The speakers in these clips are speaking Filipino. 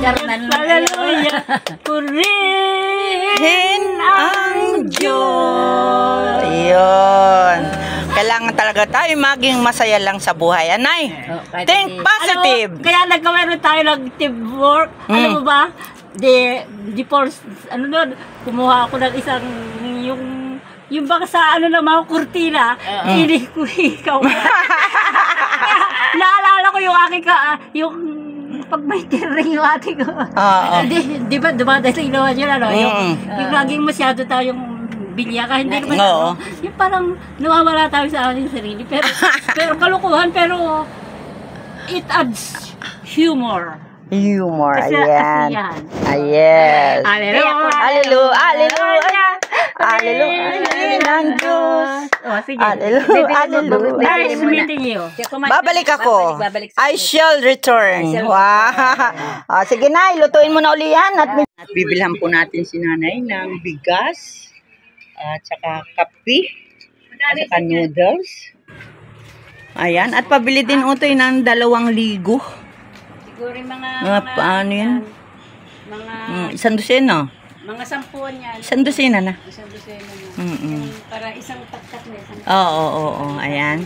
Hallelujah. Purihin ang Diyos. Ayun. Kailangan talaga tayo maging masaya lang sa buhay. Anay, think positive. Kaya nagkameron tayo ng teamwork. Alam mo ba? Kumuha ako ng isang yung baka sa ano na mga kurtina, hindi ko ikaw. Naalala ko yung aking yung pag may tiring yung ating di ba dumadating naman yun ano, yung laging masyado tayong bilya hindi naman yung parang nawawala tayo sa ating sarili pero kalukuhan pero it adds humor. Humor, Kasi ayan. Yes. Hallelujah. Hallelujah. Hallelujah. Hallelujah ng Diyos. Sige. Hallelujah. Nice meeting you. Babalik ako. I shall return. Wow. Sige na, ilutuin mo na uli yan. At bibilhan po natin si nanay ng bigas. At saka kape. At saka noodles. Ayan. At pabili din utoy ng 2,000. Siguro mga ano yan? Mga 1 dosena. mga 10 yan. 1 dosena na. 1 dosena na. Para isang taktak na isang. Oo. Ayan.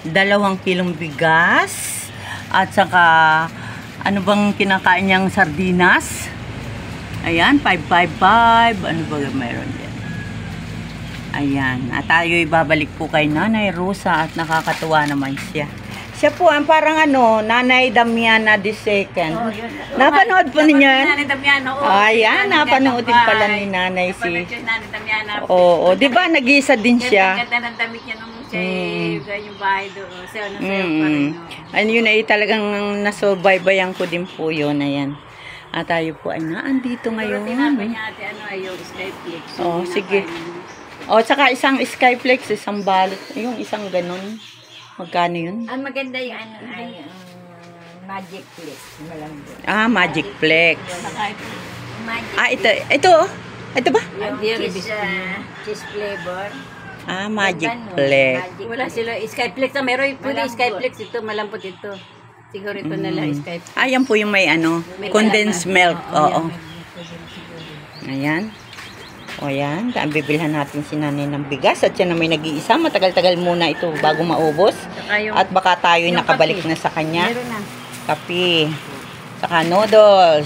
2 kilong bigas. At saka, ano bang kinakain niyang sardinas? Ayan, 555. Ano ba mayroon yan? Ayan. At tayo'y babalik po kay Nanay Rosa at nakakatuwa naman siya. Siya po ang parang Nanay Damiana II. Napanood po ninyo yan? Nanay Damiana. Ayan, napanood din pala ni Nanay si. Nanay Damiana. Oo, di ba nag-iisa din siya? Ganda ng damit niya nung siya yung bahay doon. Sayo na sayo pa rin. Ano yun ay talagang nasurvivayan ko din po yun. Ayan. At tayo po ay naandito ngayon. Tinapay niya ate yung Skyflex. Oo, sige. Tsaka isang Skyflex, isang balot. Yung isang ganun. Magkano yun? Ang maganda yung Magic Flex. Magic Flex. Magic Ito. Ito ba? cheese flavor. Magic Flex. Wala sila Skyflex. Meron yung Skyflex ito. Malampot ito. Siguro ito na lang Skyflex. Yan po yung may condensed milk. Oo. Ayan. Ayan, bibilhan natin si nanay ng bigas at siya na may nag-iisa. Matagal-tagal muna ito bago maubos. At baka tayo nakabalik na sa kanya. Kape. Saka noodles.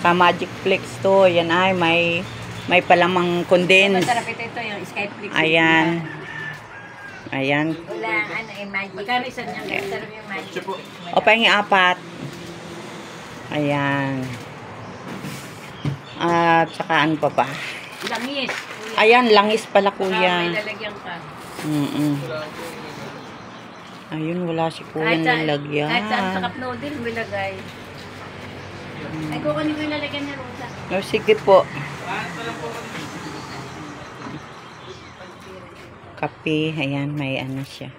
Saka Magic Flex to. Yan ay may palamang condensed. Masarap ito yung Skyflex. Ayan. Ayan. Wala, Magic. Magkano isa niya? Masarap yung Magic. O, pahingi 4. Ayan. At saka ano pa ba? Langis. Ayan, langis pala kuya. May lalagyan ka. Ayun, wala si kuya nalagyan. Kahit saan sa cup noodle, may lagay. Ay, kukunin ko yung lalagyan ni Rosa. Sige po. Kape, ayan, may siya.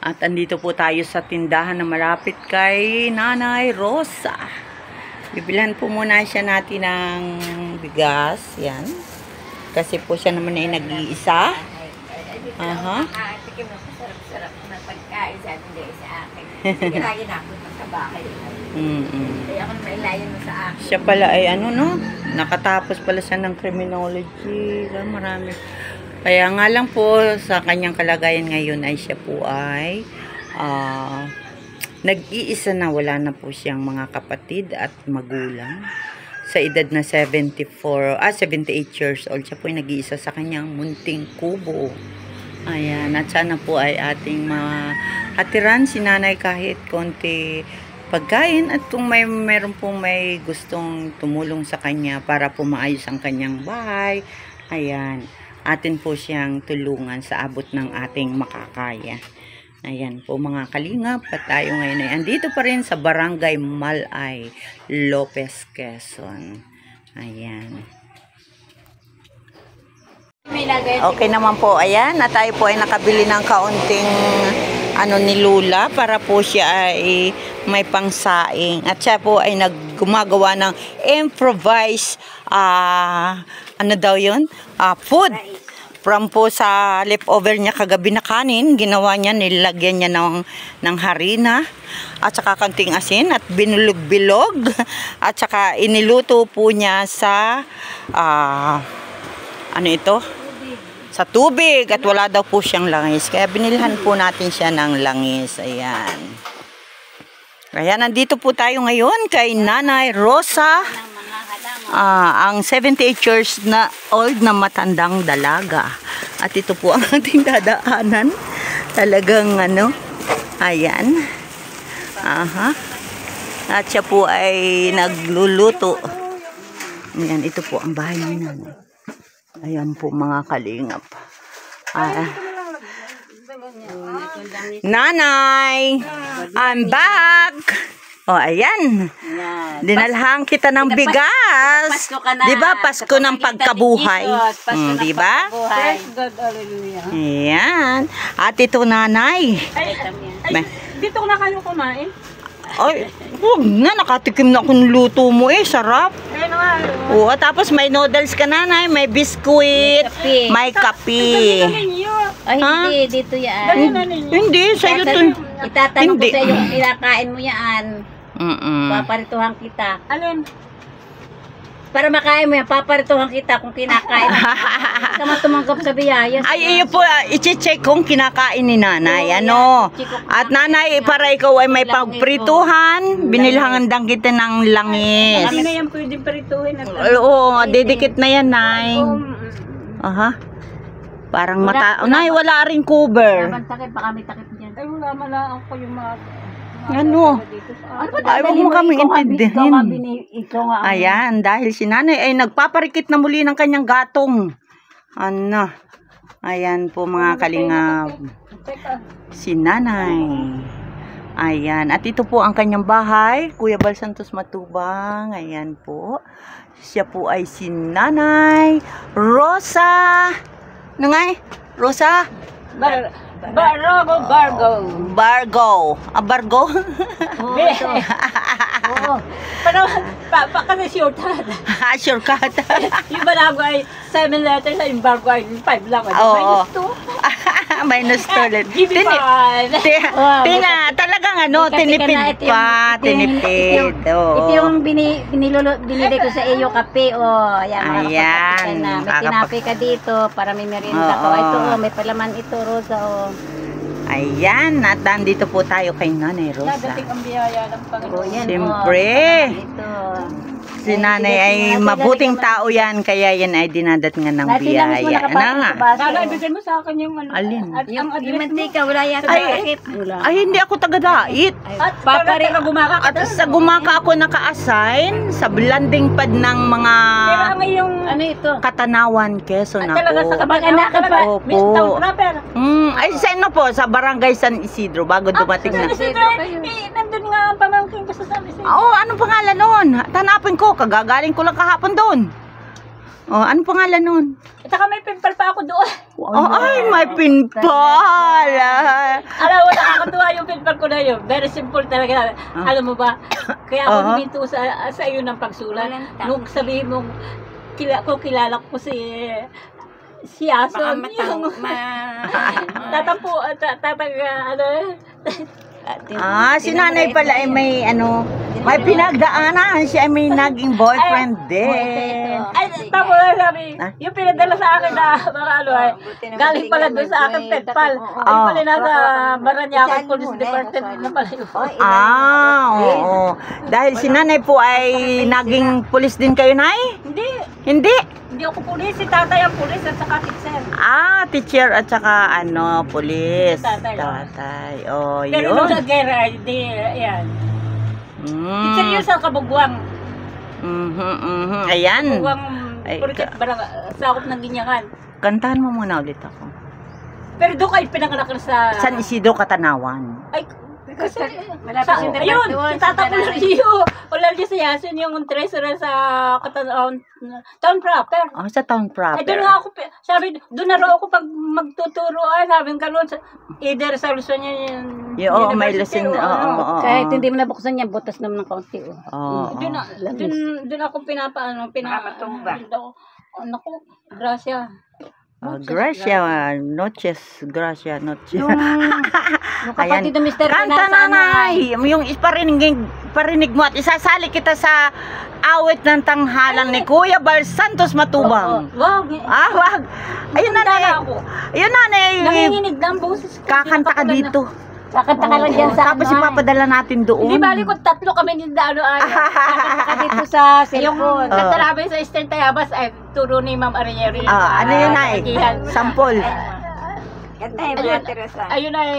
At andito po tayo sa tindahan na malapit kay Nanay Rosa. Bibilhan po muna siya natin ng bigas. Yan. Kasi po siya naman ay nag-iisa. Tikim na sarap-sarap na pagkain sa akin. Sige, lagi na ako sa bahay. Kaya ako mailayan mo sa akin. Siya pala ay nakatapos pala siya ng criminology. Marami. Kaya nga lang po sa kanyang kalagayan ngayon ay siya po ay nag-iisa na, wala na po siyang mga kapatid at magulang. Sa edad na 78 years old, siya po ay nag-iisa sa kanyang munting kubo. Ayan, at sana po ay ating mahatiran si nanay kahit konti pagkain at kung meron po may gustong tumulong sa kanya para po maayos ang kanyang bahay. Ayan, atin po siyang tulungan sa abot ng ating makakaya. Ayan po mga kalingap, at tayo ngayon ay andito pa rin sa Barangay Malay, Lopez, Quezon. Ayan. Okay naman po, ayan, na tayo po ay nakabili ng kaunting ni Lula para po siya ay may pangsaing. At siya po ay gumagawa ng improvised, food. From po sa leftover niya kagabi na kanin, ginawa niya, nilagyan niya ng harina at saka kanting asin at binulog-bilog at saka iniluto po niya sa ano ito? Sa tubig at wala daw po siyang langis. Kaya binilhan po natin siya ng langis. Ayan. Kaya nandito po tayo ngayon kay Nanay Rosa. Ang 78 years na old na matandang dalaga. At ito po ang ating dadaanan. Talagang ano, ayan. At siya po ay nagluluto. Ayan, ito po ang bahay ni Nanay. Ayan po mga kalingap. Nanay, I'm back. Ayan. Dinalhan kita ng bigas. Diba? Pasko ng pagkabuhay. Diba? Ayan. At ito, Nanay. Dito na kayo kumain. Ay, huwag na. Nakatikim na akong luto mo Sarap. Oo, tapos may noodles ka, Nanay. May biskuit. May kape. Ay, hindi. Dito yan. Hindi. Sa'yo to. Itatanong ko sa'yo kung kinakain mo yan. Paparituhan kita. Alin? Para makain mo yan, paparituhan kita kung kinakain mo. Hindi ka matumanggap sa biyaya. Ay, iyo po, i-check kung kinakain ni Nanay. Ano? At Nanay, para ikaw ay may pagprituhan, binilhangan kita ng langis. Hindi na yan pwedeng prituhin. Oo, didikit na yan, Nay. Aha. Parang mata... Nay, wala rin cover. Takip, baka may takip dyan. Ay, wala ako yung mga... Ano? Ay, huwag mo kami intindihin. Ayan, dahil si Nanay ay nagpaparikit na muli ng kanyang gatong. Ano? Ayan po mga kalingap. Si Nanay. Ayan. At ito po ang kanyang bahay. Kuya Bal Santos Matubang. Ayan po. Siya po ay si Nanay Rosa. Ano nga Rosa? Bargo. Bargo. Bargo? Oo. Pero, kasi shortcut. Shortcut. Yung Bargo ay 7 letters, yung Bargo ay 5 lang. Oo. Minus 2 ulit. Tina, talagang ano, tinipid pa. Tinipid. Ito yung binili ko sa iyo, kape. Ayan, ayan. may tinapi ka dito para may merienda ka. Ito, may palaman ito, Rosa. Ayan, at nandito po tayo kay Nanay Rosa. Dadating ang biyaya ng Panginoon. Siyempre. Si Nanay ay mabuting tao yan, kaya yan ay dinadatingan ng biyaya. Ano nga? Ibigay mo sa akin yung ano. Alin? Yung mantika, wala yan. Ay, hindi ako taga-dait. At papari ka gumaka. At sa gumaka ako naka-assign sa landing pad ng mga Ano ito? Katanawan, Quezon ako. Talaga sa kamag-anak ka ba? Opo. Ay, sa ano po? Sa Barangay San Isidro, bago dumating na. Nandun nga ang pamangkin ko sa San Isidro. Oo, anong pangalan nun? Tanapin ko, kagagaling ko lang kahapon doon. Oh, anong pangalan nun? At saka may pimple pa ako doon. Ay, may pinpal. Alam mo, nakakatuwa yung pimple ko na yun. Very simple talaga. Alam mo ba, kaya ako huminto sa iyo ng pagsulat. Nung sabihin mong, kung kilala ko si Aso, yung si Nanay pala ay may may pinagdaanan. Siya ay may naging boyfriend din. Ay, tapos sabi, yung pinadala sa akin na mga galing pala doon sa akin penpal. Ay pala nasa Maranyacan Police Department na pala yun. Oo. Dahil si Nanay po ay naging pulis din kayo, Nay? Hindi. Hindi? Hindi ako pulis. Si tatay ang pulis at saka teacher. Teacher at saka pulis. Tatay. Oh, pero yun. nung nag-gera, hindi, yan. Teacher yun sa Kabugwang. Ayan. Kabugwang, purkit sakop ng Ginyakan. Kantahan mo muna ulit ako. Pero doon kayo pinanganak sa... San Isidro, Katanawan. Ay, kasi... Ayun, si Tata Polargio sa Yasin, yung treasurer sa town proper. Sa town proper. Ay, doon nga ako, sabi, doon na raw ako pag magtuturo, sabi nga doon, either sa Luzon yung may Luzon, kahit hindi mo nabuksan yan, butas naman ng kaunti. Doon ako pinapaano, naku, grasya. Gracia, noches, Gracia, noches. Yung kapatid ng Mr. Kanta nanay! Yung parinig mo at isasali kita sa awit ng tanghalan ni Kuya Bal Santos Matubang. Wag. Wag. Ayun nanay. Ayun nanay. Nanginginig na ang boses ko. Kakanta ka dito. Kakanta ka lang dyan sa Tapos ipapadala natin doon. Hindi bali ko 3 kami nindalo kakanta ka dito sa cellphone. Yung kanta namin sa Eastern Tayabas ay turo ni Ma'am Arieri. Ano yun ay? Sampol. Kanta yung Teresa. Ayun ay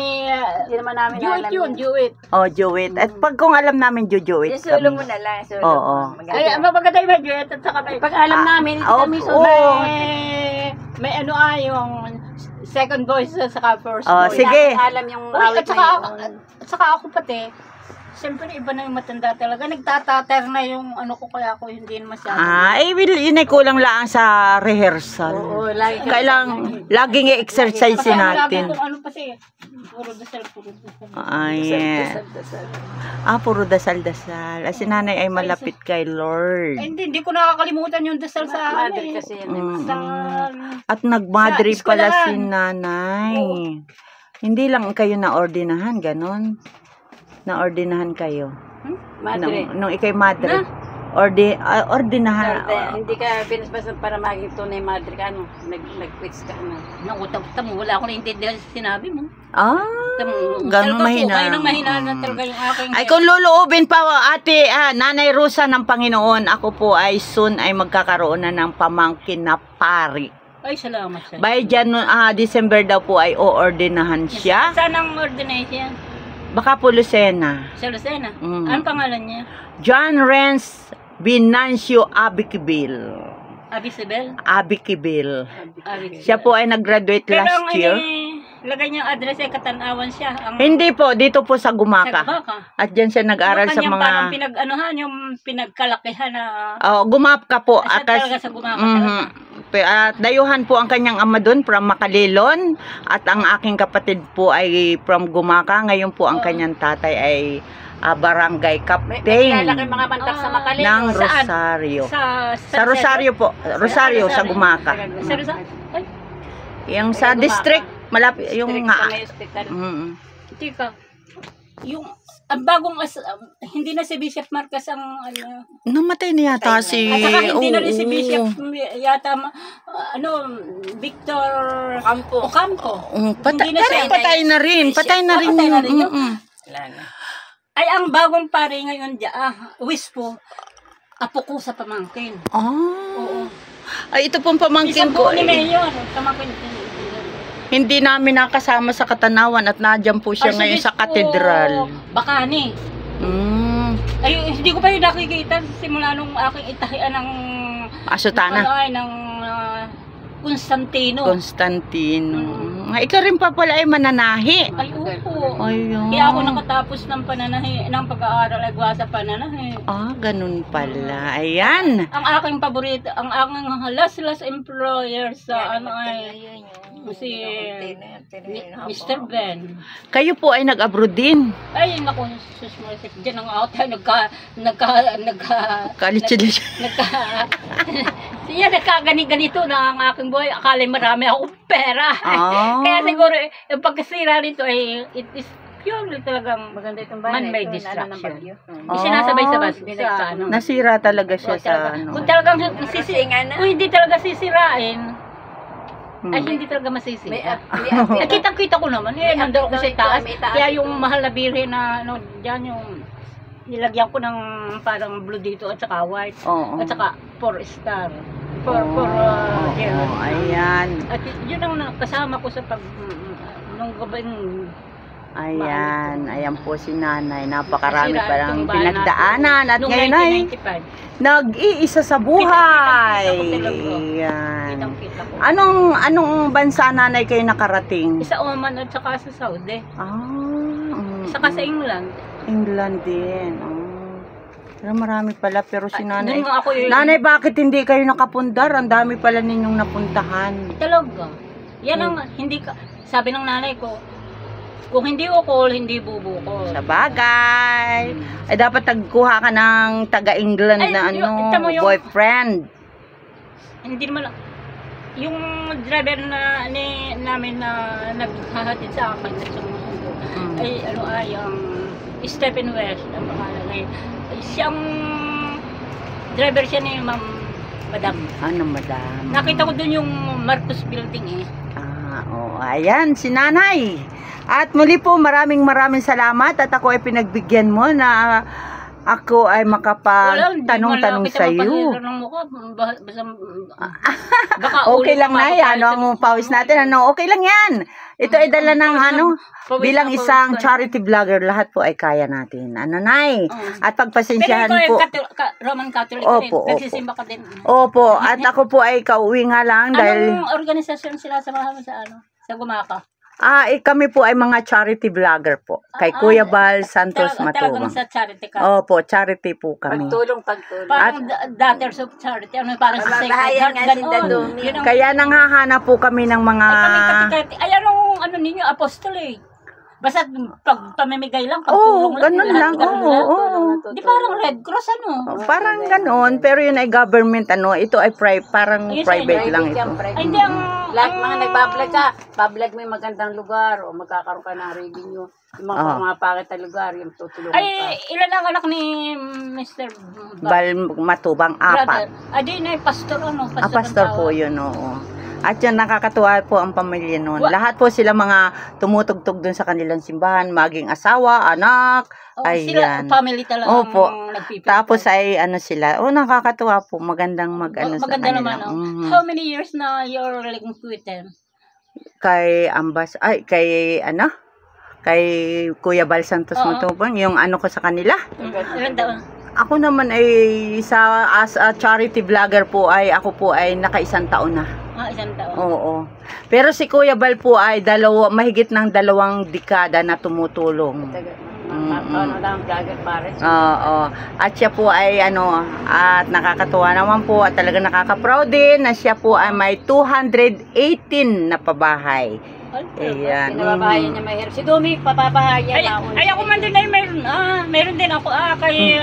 Hindi naman namin Juit yun, Juit. Juit. At pag kung alam namin Juit. Yung solo mo na lang. Solo. Oo. Ay, maganda yung Juit at saka may Pag alam namin, hindi kami solo. May ano yung second voice at saka first voice. Sige. Alam yung Uy, awit at saka, na yun. at saka ako pati, siyempre iba na yung matanda talaga. Nagtatater na yung ano ko kaya ako hindi masyado. Yun ay kulang lang sa rehearsal. Oo, lagi. Laging i-exercise natin. Kung ano pa siya, puro dasal. Yes. Puro dasal-dasal. Si nanay ay malapit kay Lord. Hindi ko nakakalimutan yung dasal sa Mother kasi yan. At nagmadre Sa pala eskwelahan. si nanay. Hindi lang kayo na-ordinahan, ganon. Na-ordinahan kayo. Madre. Nung ikay madre. Ordinahan. Hindi ka pinaspasan para maging tunay madre ka, ano? Nag-quits ka na. Nakutak-tak mo, wala akong naintindihan sa sinabi mo. Ganun mahina. Kayo nang mahina na talaga yung aking... Ay, kung luluubin pa, ate, Nanay Rosa ng Panginoon, ako po ay soon ay magkakaroon na ng pamangkin na pari. Ay, salamat siya. By December daw po ay oordinahan siya. Saan ang ordination? Baka po Lucena. Sa Lucena. Mm. Anong pangalan niya? John Renz Binancio Abiquibil. Abisabel? Abiquibil. Abisabel. Siya po ay nag-graduate Pero last year. lagay niyang address ay Katanawan siya. Hindi po, dito po sa Sa Gumaka. Gumaka. At dyan siya nag-aral sa Yung mga... parang yung pinagkalakihan na... Gumaka po. Siya talaga sa Gumaka At dayuhan po ang kanyang ama doon from Makalilon. At ang aking kapatid po ay from Gumaka. Ngayon po ang kanyang tatay ay barangay captain Lalaki mga mantak sa Makalilon. ng Saan? Rosario. Sa Rosario po. Rosario sa Gumaka. Sa Rosario? Ay, Yung sa district, malapit, yung nga. tika. Yung ang bagong hindi na si Bishop Marcos ang Namatay na yata si... at saka hindi na rin si Oo. Bishop yata Victor Ocampo. Patay Hindi na siya. na rin. Patay na rin. Patay na rin yun. Mm-mm. Ay, ang bagong pare ngayon Wispo, apo ko sa pamangkin. Oo. Ay, ito pong pamangkin Isang ko. po ni Mayor, pamangkin. Hindi namin nakasama sa Katanawan at nadyan po siya ngayon sa katedral. Bakani. Ay, hindi ko pa yung nakikita simula nung aking itahian ng Asutana. ng Constantino. Ikaw rin pa pala ay mananahi. Ay, opo. Ayun. Kaya ako nakatapos ng pananahi, ng pag-aaral ay sa pananahi. Ganun pala. Ayan. Ang aking paborito, ang aking last employer sa ay si Mr. Ben. Kayo po ay nag-abroad din. Ay, naku, susmarisip. Diyan ang out tayo, siya nagkagani-ganito na ang aking buhay. Akala marami akong pera. Kaya siguro, yung pagkasira nito ay, it is purely talagang Maganda itong bahay. man-made distraction. Isinasabay sa Nasira talaga siya sa Kung talagang hindi talaga sisirain, ay hindi talaga masisira. Kitang-kita ko naman. Nandun ako sa taas. Kaya yung mahal na birhen na dyan yung nilagyan ko ng parang blue dito at saka white. At saka 4 star. Ayan. At yun ang kasama ko sa nung gabing Ayan po si nanay. Napakarami palang pinagdaanan. At ngayon ay nag-iisa sa buhay. Ayan. Anong bansa nanay kayo nakarating? Sa Oman at saka sa Saudi. Saka sa England. England din. Pero marami pala. Pero si nanay. Nanay, bakit hindi kayo nakapundar? Ang dami pala ninyong napuntahan. Talaga. Yan ang hindi ka. Sabi ng nanay ko, kung hindi ukol, hindi bubukol. Sa bagay. Ay dapat tagkuha ka ng taga-England na boyfriend. Hindi naman yung driver namin na naghahatid sa akin sa Sumusundo, ay Stephen West, ang pangalan ay siyang driver siya ni Madam. Ano, Madam? Nakita ko dun yung Marcos Building eh. Ayan, si Nanay. At muli po, maraming salamat at ako ay pinagbigyan mo na ako ay makapagtanong-tanong sa iyo. Okay lang na yan. Ang pawis natin. Okay lang yan. Ito ay dala ng bilang isang charity vlogger, lahat po ay kaya natin. Nay? At pagpasensyahan po. Pero ito ay Roman Catholic rin. Nagsisimba ka din. Opo. At ako po ay kauwi nga lang dahil... Anong organisasyon sila samahan sa Gumaka? Kami po ay mga charity vlogger po. Kay Kuya Bal Santos Matubang. Talagang sa charity ka? Opo, charity po kami. Pagtulong. Parang Daughters of Charity. Parang sa Sacred Heart. Kaya nanghahanap po kami ng mga... Ay, anong ninyo, apostol eh. Basta pamimigay lang, pagtulong lang. Ganun lang. Di parang Red Cross parang ganun, pero yun ay government ito ay parang private lang ito. Hindi lahat mga nagbablog ka, bablog mo yung magandang lugar o magkakaroon ka ng revenue. Yung mga pangit na lugar, yung tutulungan ka. Ay, ilan ang anak ni Mr. Bal Matubang? 4. Di na pastor pastor po yun, oo. At yan, nakakatuwa po ang pamilya noon. Lahat po sila mga tumutugtog dun sa kanilang simbahan, maging asawa, anak, sila, family talaga. Opo. Tapos ay sila. Nakakatuwa po. Magandang sa kanila. Maganda naman. How many years na you're living with them? Kay kay Kuya Bal Santos Matubang, yung ko sa kanila. Ilan taon? Ako naman ay as a charity vlogger po ako po ay naka-1 taon na. 1 taon. Oo. Pero si Kuya Bal po ay mahigit ng 2 dekada na tumutulong. Oo. At siya po ay at nakakatuwa naman po at talaga nakaka-proud din na siya po ay may 218 na pabahay. Ayan. Pinababahayan niya mahirap. Si Domi, papabahayan. Ay, ako man din ay meron din ako kay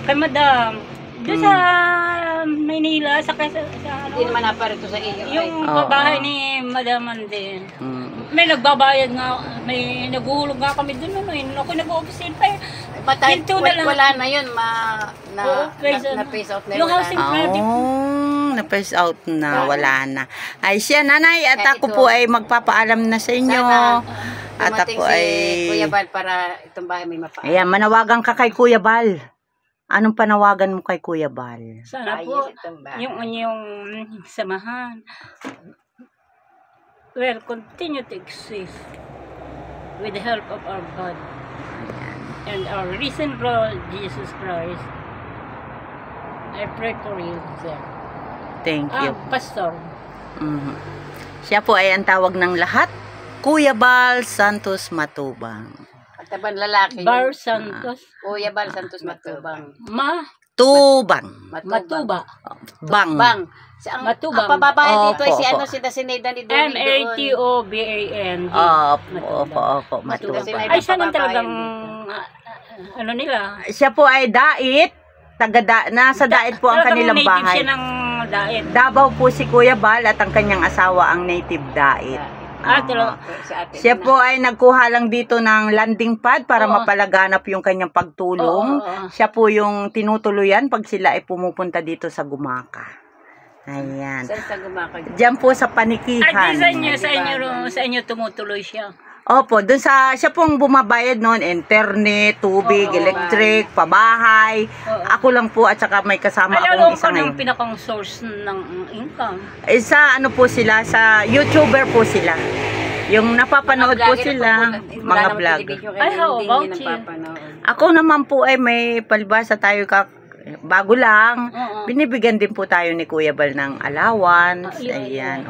Madam. Doon sa Maynila, hindi naman naparito sa iyo. Yung pabahay ni Madam din. May nagbabayad nga, may naguhulog nga kami doon. Ako nag-o-office pa eh. Wala na yun, na-phase out na yun. Yung housing project. Na-phase out na, wala na. Ay siya, Nanay, at ako po ay magpapaalam na sa inyo. At ako ay... Kuya Bal para itong bahay may mapaalam. Ayan, manawagan ka kay Kuya Bal. Anong panawagan mo kay Kuya Bal? Sana po, yung samahan will continue to exist with the help of our God and our risen Lord Jesus Christ. I pray for you, sir. Thank you. Pastor. Siya po ay ang tawag ng lahat, Kuya Bal Santos Matubang. Taban lalaki. Bar Santos. Kuya Bal Santos Matubang. Tubang. Matuba. Bang. Matubang. Ang pababae dito ay si Dasineda ni Domi. Matoban. Opo. Matubang. Ay, siya nang talagang nila. Siya po ay dait. Nasa dait po ang kanilang bahay. Native siya ng dait. Davao po si Kuya Bal at ang kanyang asawa ang native dait. Siya po ay nagkuha lang dito ng landing pad para mapalaganap yung kanyang pagtulong. Siya po yung tinutuluyan pag sila ay pumupunta dito sa Gumaka. Ayan. Sa Gumaka. Diyan po sa Panikihan. Ay, sa inyo tumutuloy siya. Opo, dun siya pong bumabayad noon, internet, tubig, electric, pabahay. Ako lang po at saka may kasama akong isa ngayon. Anong pinakang source ng income? Po sila, sa YouTuber po sila. Yung napapanood po sila, mga vlog. Ay, how about you? Ako naman po ay may palibasa tayo bago lang. Binibigyan din po tayo ni Kuya Bal ng allowance. Ayan,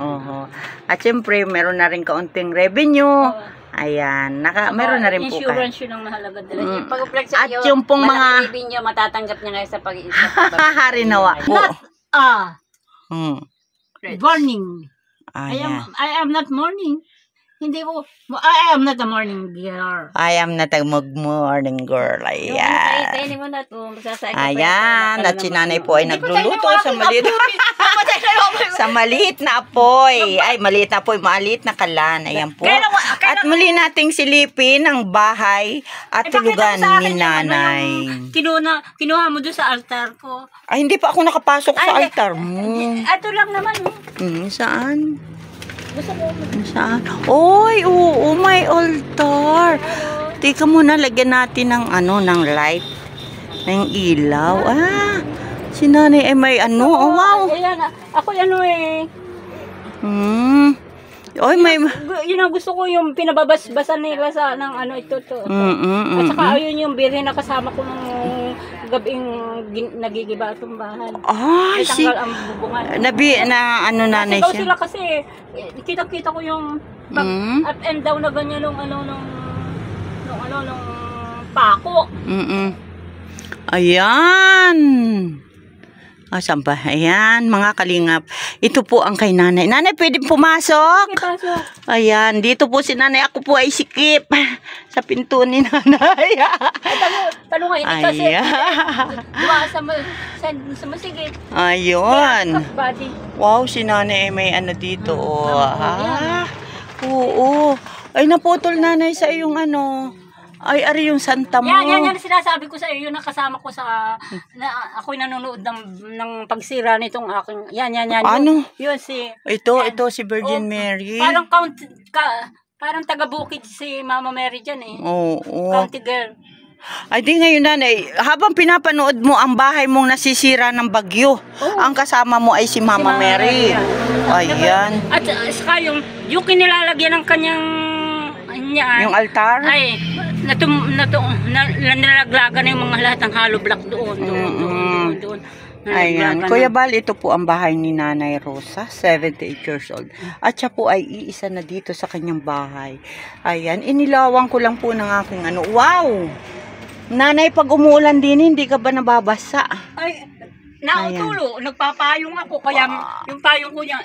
At syempre, meron na rin kaunting revenue. Ayan, meron na rin po kayo. Insurance yun ang mahalaga dala. Pag-uplag sa iyo, at yung pong mga revenue, matatanggap niya ngayon sa pag-iisip. Harinawa. Warning. I am not mourning. Hindi ko, I am not a morning girl. I am not a morning girl. Ayan. Ayan, at si nanay po ay nagluluto sa maliit. Sa maliit na apoy. Ay, maliit na apoy, maliit na kalan. Ayan po. At muli nating silipin ang bahay at tulugan ni nanay. Kinuha mo doon sa altar ko. Ay, hindi pa ako nakapasok sa altar mo. Ito lang naman. Saan? Saan? Oy, oo, may altar. Teka muna, lagyan natin ng ng light. Ng ilaw. Si nanay ay may oh, wow. Ayan, ako Oy, may... Yun ang gusto ko, yung pinababasbasan nila sa ito. At saka ayun yung biri na kasama ko nung gabing nagigiba itong bahay. Ay, tanggal ang bubungan. Nanay siya. Kasi sila kasi, kita-kita ko yung up and down na ganyan nung pako. Ayan. Saan ba? Ayan, mga kalingap. Ito po ang kay nanay. Nanay, pwede pumasok? Pasok. Ayan, dito po si nanay. Ako po ay sikip sa pinto ni nanay. Tanong nga, hindi kasi duwa sa masigit. Ayun. Wow, si nanay ay may dito. Oo. Ay, naputol nanay sa iyong Ay, ari yung santa mo. Yan sinasabi ko sa iyo, yung nakasama ko sa ako'y nanonood ng pagsira nitong aking yan. Ano? Yun si Ito si Virgin Mary. Parang taga-Bukid si Mama Mary diyan eh. Oo. County girl. Ay, di ngayon nanay, habang pinapanood mo ang bahay mong nasisira ng bagyo, ang kasama mo ay si Mama Mary. Ayan. At saka yung kinilalagyan ng kanyang yung altar? Ay, nalaglagan na yung mga lahat ng hollow block doon. Ayan. Kuya Bal, ito po ang bahay ni Nanay Rosa, 78 years old. At siya po ay iisa na dito sa kanyang bahay. Ayan, inilawan ko lang po ng aking Wow! Nanay, pag umuulan din, hindi ka ba nababasa? Ay, nautulo, nagpapayong ako, kaya yung payong ko niya,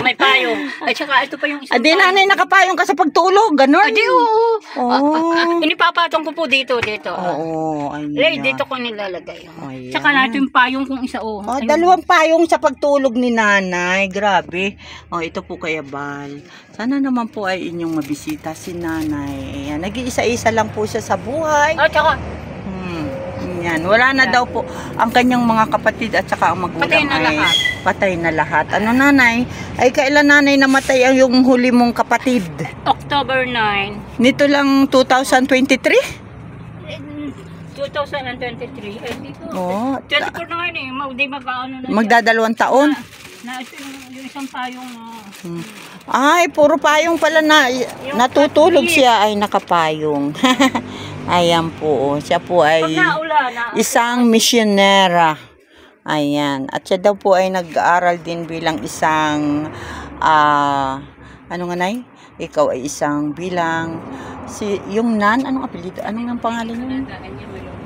may payong. At saka ito pa yung isang payong. Nanay, nakapayong ka sa pagtulog, ganun? Adi, oo. Inipapatong ko po dito. Oo, ayun. Dito ko nilalagay. Tsaka natin yung payong kong isa, dalawang payong sa pagtulog ni nanay, grabe. Ito po Kuya Bal. Sana naman po ay inyong mabisita si nanay. Ayan, nag-iisa-isa lang po siya sa buhay. Tsaka, yan. Wala na daw po ang kanyang mga kapatid at saka ang magulang patay na lahat. Nanay? Ay kailan nanay namatay ang yung huli mong kapatid? October 9. Nito lang 2023? 2023. Dito. 24 na ngayon eh. Magdadalawang taon? Ito yung isang payong Ay, puro payong pala natutulog siya ay nakapayong. Ayan po. Siya po ay isang misyonera. Ayan. At siya daw po ay nag-aaral din bilang isang ano nga nay? Ikaw ay isang bilang yung nan, anong apelyido? Anong ang pangalan niyo?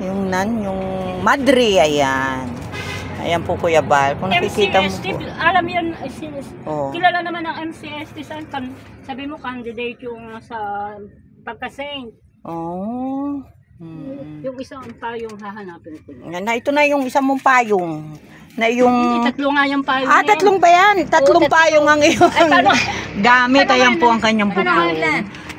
Yung nan, yung madre. Ayan. Ayan po Kuya Bal. Kung nakikita mo po. Alam yun, kilala naman ng MCST. Sabi mo candidate yung sa pagka-saint. Yung isang payong hahanapin ko. Ito na yung isang mong payong. Tatlo nga yung payong. Tatlong ba yan? Tatlong payong ang iyong gamit. Ayan po ang kanyang bubong.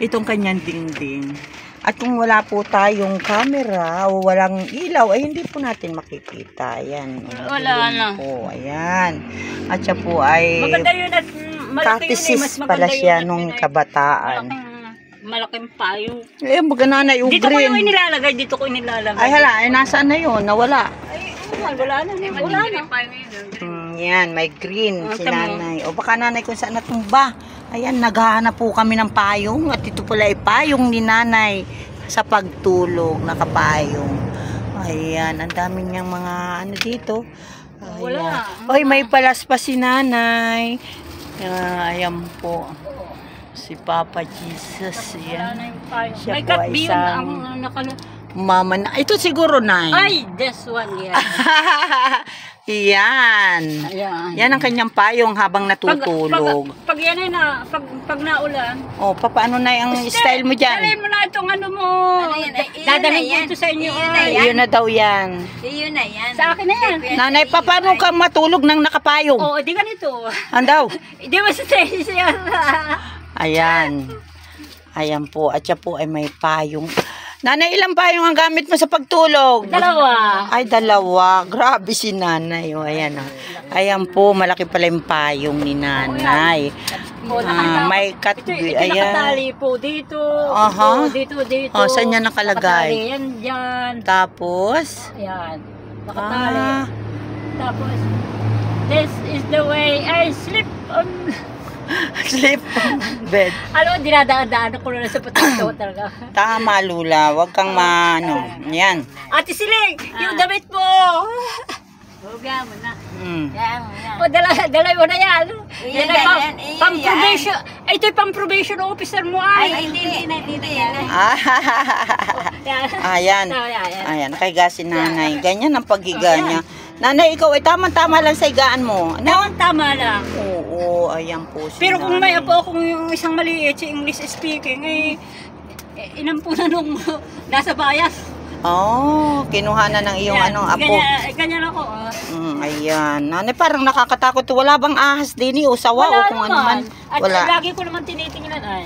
Itong kanyang dingding. At kung wala po tayong camera o walang ilaw, ay hindi po natin makikita. Ayan. Wala na. Ayan. At siya po ay maganda yun at malaki yun. Mas pala siya nung kabataan. Malaking payong. Baga nanay yung dito green. Dito ko inilalagay. Ay hala, nasaan na yun? Nawala. Wala na. Yan, may green si nanay. O baka nanay kung saan natumba. Ayan, naghahanap po kami ng payong. At ito pala ay payong ni nanay sa pagtulog, nakapayong. Ayan, ang dami niyang mga dito. Wala. Oy, may palas pa si nanay. Ayan po. Si Papa Jesus. Yan. May katbiyon ang mama na. Ito siguro, nay. Ay, this one, yeah. Yan. Ayan. Yan ang kanyang payong habang natutulog. Pag yan ay pag naulan. O, paano na yung style mo dyan? Dalhin mo na itong ano mo. Dadalhin ko ito sa inyo. Yun na daw yan. Yun na yan. Sa akin na yan. Nanay, paano ka matulog ng nakapayong? Oo, di ganito. Andaw? Di ba sa stress yan? Ayan. Ayan po. At siya po ay may payong. Nanay, ilang payong ang gamit mo sa pagtulog? 2. Ay, 2. Grabe si nanay. O, ayan o. Ayan po, malaki pala yung payong ni nanay. May Ito ayan. nakatali po dito. Aha. Dito. O, saan yan nakalagay? Nakatali yan dyan. Tapos? Ayan. Nakatali. Tapos, this is the way I sleep on... Sleep on bed. Alam mo, dinadaan-daan ko na sa patito talaga. Tama, Lula. Huwag kang Yan. Ate Siling, yung damit mo! Huwag mo na. Yan mo na. O, dala mo na yan. Iyan Yan ay na yan, iyan pang-probation. Ito yung pang-probation officer mo ay. Ay, hindi yan. Ayan. Ayan, kaya si nanay. Ganyan ang paghiga niya. Nanay, ikaw ay tama-tama lang sa higaan mo. Tama lang. Oo, ayan po si Pero kung may nanay. apo akong yung isang maliit si English speaking, inampunan nung nasa bayas. Oh, kinuha na ng iyong apo. Ganyan ako. Ayan. Nanay, parang nakakatakot. Wala bang ahas din o sawa o kung ano man? At Wala. lagi ko naman tinitingnan ay.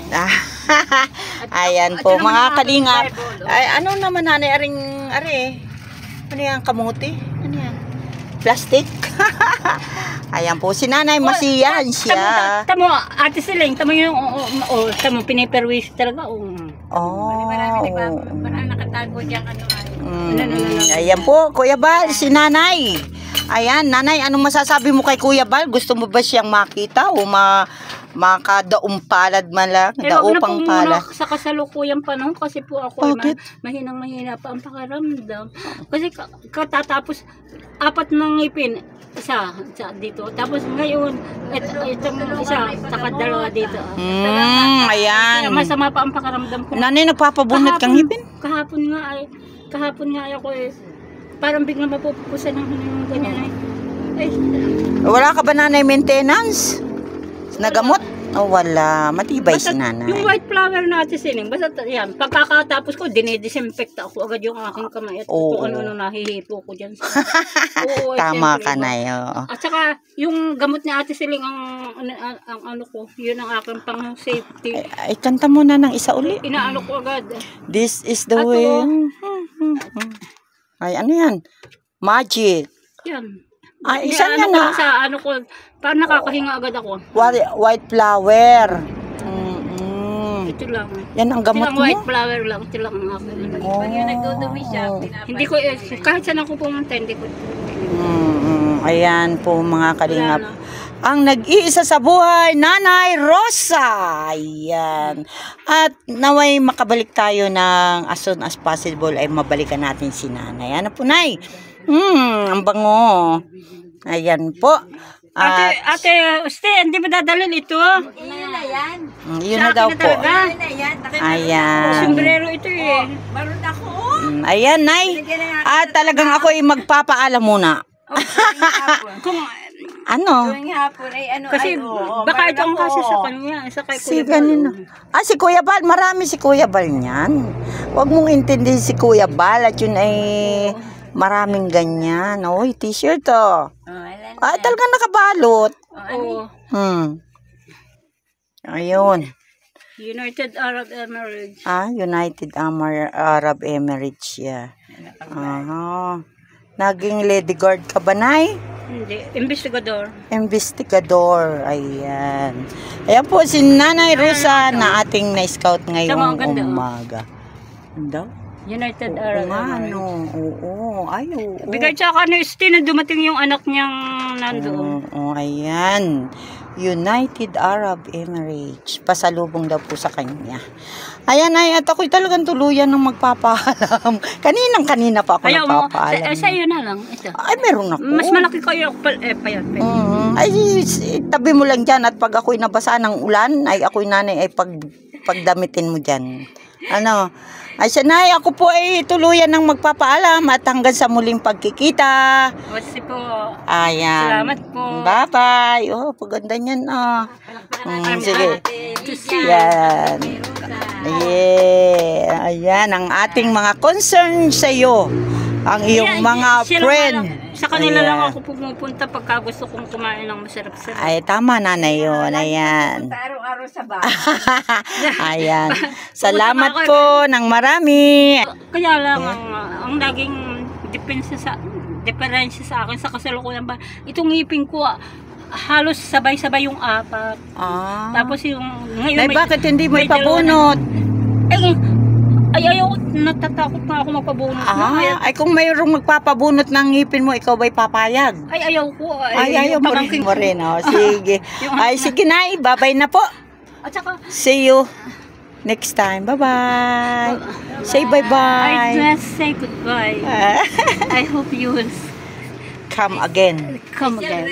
Ayan po, mga kalingap. Ay, ano naman nanay, ano yan, kamuti? Ano yan? Plastic? Ayan po, si nanay, masiyan siya. Tamo, Ate Siling, tamo yung, tamo, piniperwish talaga. Parang nakatago dyan Ayan po, Kuya Bal, si nanay. Ayan, nanay, anong masasabi mo kay Kuya Bal? Gusto mo ba siyang makita o makadaong palad man lang? Daupang palad. Sa kasalukuyang panahon kasi po ako mahinang-mahina pa ang pakiramdam. Kasi katatapos 4 ng ngipin, isa dito. Tapos ngayon, itong isa, saka 2 dito. Ayan. Kaya masama pa ang pakiramdam ko. Nanay, nagpapabunot kang ngipin? Kahapon nga ako parang biglang mapupusan ng ganyan ay. Wala ka ba nanay maintenance? Nagamot? O wala. Matibay si nanay. Yung white flower natin sining, basta yan, pagkakatapos ko, dinidisinfect ako agad yung aking kamay at kung ano nahihipo ko dyan. Tama ka na yun. At saka, yung gamot ni Ate Siling, ang ano ko, yun ang aking pang safety. Ay, kanta mo na ng isa uli. Inaano ko agad. This is the way. Ay, ano yan? Magic. Yan. Ay, isa na na. Sa ano ko, parang nakakahinga agad ako. White flower. Ito lang. Yan ang gamot Ito lang, mo? white flower lang. Ito lang ang aking. Pag yung nagdudumi siya, Hindi ko, kahit saan ako pumunta, hindi ko. Ayan po mga kalingap. Ang nag-iisa sa buhay, Nanay Rosa. Ayan. At naway makabalik tayo ng as soon as possible ay mabalikan natin si nanay. Ano po, Nay? Ang bango. Ayan po. Ate, hindi mo dadalhin ito? Yun na yan. Yun na daw po. Yun na yan. Ayan. Sombrero ito eh. Meron ako. Ayan, Nay. At talagang ako ay magpapaalam muna. Kung, ano? Tuwing hapon ay ano kasi baka ito ang kasi sa kanya. Sa kay Si Kuya ganun. Si Kuya Bal. Marami si Kuya Bal niyan. Huwag mong intindihin si Kuya Bal. At yun ay maraming ganyan. Uy, t-shirt to. Ay, talagang nakabalot. Oo. Ayun. United Arab Emirates. United Arab Emirates, yeah. Naging lady guard ka ba, Nay? Hindi. Investigador. Investigador. Ayan. Ayan po si Nanay Rosa na ating na-scout ngayong umaga. Ano? United Arab Emirates. Oo. Ay, oo. Bigay tsaka ni Steve na dumating yung anak niyang nandoon. Ayan. United Arab Emirates. Pasalubong daw po sa kanya. Ayan ay, at ako'y talagang tuluyan ng magpapaalam. Kanina pa ako nagpapaalam. Sa'yo na lang. Ito. Ay, meron ako. Mas malaki kayo. Payat. Ay, tabi mo lang dyan. At pag ako'y nabasa ng ulan, ay ako'y nanay ay pagdamitin mo dyan. Ano? Ay, sanay, ako po ay tuluyan ng magpapaalam at hanggang sa muling pagkikita. Kasi po. Ayan. Salamat po. Bye-bye. Oh, paganda niyan, sige. Yan. Yeah. Ayan, ang ating mga concern sa iyo. Ang iyong mga friend. Sa kanila lang ako pumupunta pagka gusto kong kumain ng masarap-sarap. Ay, tama nanay yun. Ayan. Araw-araw sa bahay. Ayan. Salamat po ng marami. Kaya lang, ang naging diferensya sa akin sa kasalukuyan ba, itong ngipin ko, halos sabay-sabay yung 4. Tapos yung ngayon, bakit hindi mo ipabunot? Ay, ayaw, natatakot na ako magpabunot. Ay, kung mayroong magpapabunot ng ngipin mo, ikaw ba'y papayag? Ay, ayaw ko. Ay, ayaw mo rin. Sige. Ay, sige na, babay na po. At saka, see you next time. Bye-bye. Say bye-bye. I just say goodbye. I hope you will come again. Come again.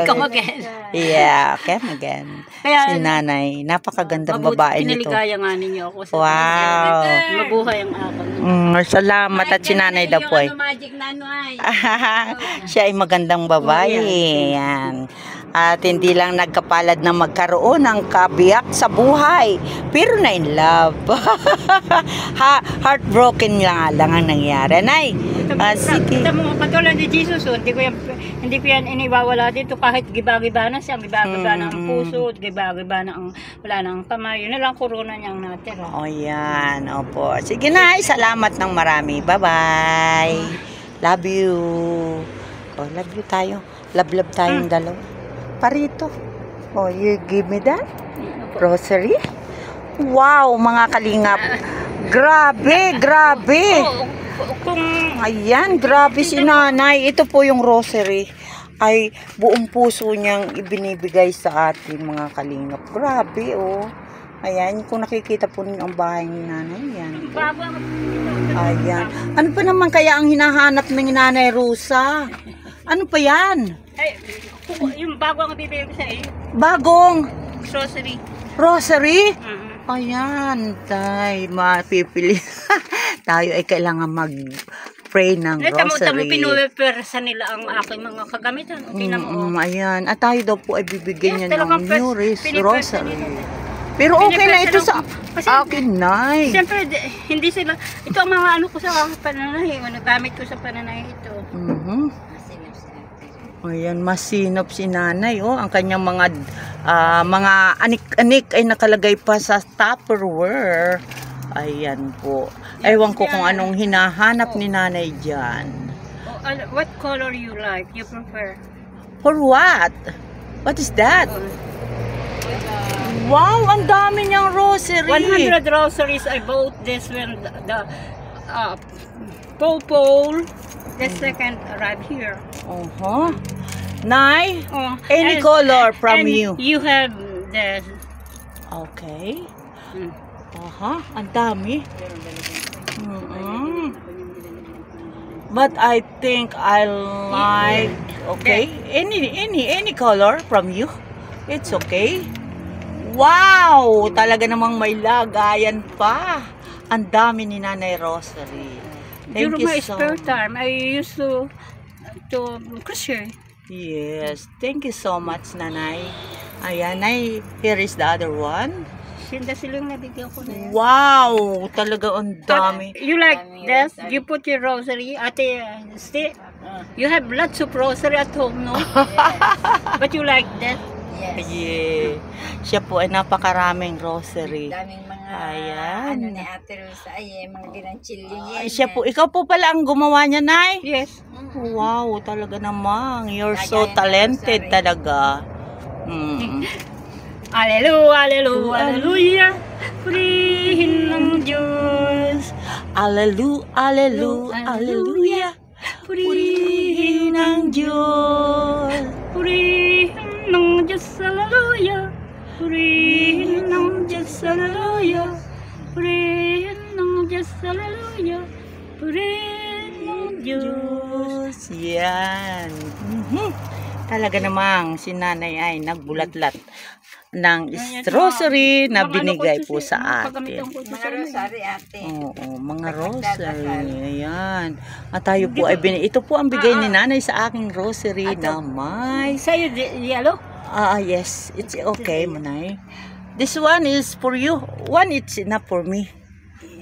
Come again. Yeah, come again. Kaya, si nanay, napakagandang babae nito. Pinaligaya nga ninyo ako. Wow. Mabuhay ang ako. Salamat at si nanay daw po ay. Siya ay magandang babae. Yan. At hindi lang nagkapalad na magkaroon ng kabiyak sa buhay, pero na in love. Heartbroken lang ang nangyari. Nay, sige. Katulad ni Jesus, hindi ko yan iniwawala dito kahit giba-giba na siya, giba-giba na ang puso, giba-giba na ang wala na ang kamay. Yun na lang corona niyang natira. O yan, opo. Sige Nay, salamat ng marami. Bye-bye. Love you. Love you tayo. Love tayong dalawa. Parito. You give me that? Rosary? Wow, mga kalingap. Grabe. Ayan, grabe si nanay. Ito po yung rosary. Ay, buong puso niyang ibinibigay sa atin, mga kalingap. Grabe, Ayan, kung nakikita po ninyo ang bahay ni nanay, yan po. Ayan. Ano pa naman kaya ang hinahanap ng nanay Rosa? Ano pa yan? Ay, yung bago ang bibigay ko sa iyo. Bagong? Rosary. Rosary? Ayan, tay, mapipili. Tayo ay kailangan mag-pray ng rosary. Tamo pinupersa nila ang aking mga kagamitan. Ayan, at tayo daw po ay bibigyan niya ng new rosary. Pero okay na ito sa akin, Nay. Siyempre, hindi sila, ito ang mga ano ko sa pananahe, nagamit ko sa pananahe ito. Ayan, masinop si nanay, ang kanyang mga anik-anik ay nakalagay pa sa Tupperware. Ayan po. Ewan ko kung anong hinahanap ni nanay dyan. What color you like? You prefer? For what? What is that? Wow, ang dami niyang rosary. 100 rosaries. I bought this when the Paul, the second arrived here. Nay, any color from you? You have this. Okay. Ang dami. But I think I like, any color from you. It's okay. Wow! Talaga namang may lagayan pa. Ang dami ni Nanay Rosary. Thank you my so spare much. time, I used to crochet. Yes. Thank you so much, Nanay. Ayan, Nay. Here is the other one. Sinda silang nabigyan ko na yan. Wow! Talaga ang dami. You like this? You put your rosary at the you have lots of rosary at home, no? But you like that? Yes. Yeah. Siya po ay napakaraming rosary. Daming mga Ayan. ni Ate Rosa ay mga ginanchili yan. Siya po, ikaw po pala ang gumawa niya, Nay? Yes. Wow, talaga namang. You're so talented talaga. Hallelujah, hallelujah, hallelujah. Purihin ng Diyos. Hallelujah, hallelujah, hallelujah. Purihin ng Diyos. Purihin ng Diyos, hallelujah. Purihin ng Diyos, hallelujah. Purihin ng Diyos, hallelujah. Purihin ng Diyos. Yan. Talaga namang si nanay ay nagbulatlat. rosary na Mga binigay ano ko po ito, sa mga atin. pagamitan ko ito sa Rosary ate. Oo, mga rosary. Ayan. At tayo po ay ito po ang bigay ni nanay sa aking rosary na may... Sa'yo, yellow? Yes. It's okay, Manay. This one is for you. One, it's enough for me.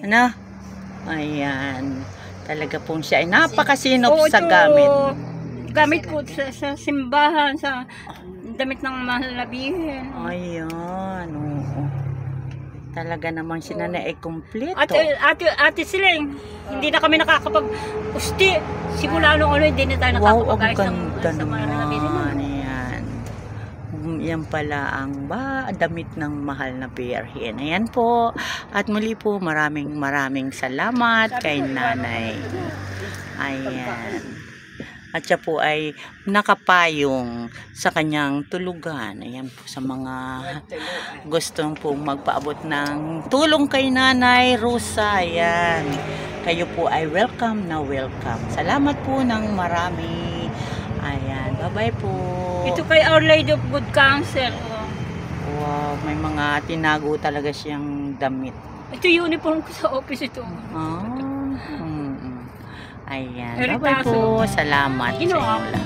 Ano? Ayan. Talaga po siya ay napakasinop sa gamit. Gamit ko sa simbahan, sa damit ng mahal na bihin. Ayan. Oo. Talaga naman si nanay ay kumpleto. Ate Siling, hindi na kami nakakapag-usti. Simula nung hindi na tayo Wow, ang nakakapag-ayos ganda sa mahal na bihin. naman. Ayan. Yan pala ang damit ng mahal na Birhen. Ayan po. At muli po, maraming salamat kay nanay. Ayan. At siya po ay nakapayong sa kanyang tulugan. Ayan po sa mga gustong pong magpaabot ng tulong kay Nanay Rosa. Ayan. Kayo po ay welcome na welcome. Salamat po ng marami. Ayan. Bye-bye po. Ito kay Our Lady of Good Counsel. Wow. May mga tinago talaga siyang damit. Ito uniform ko sa office ito. Ayan. Bye-bye po. Salamat sa inyo lahat.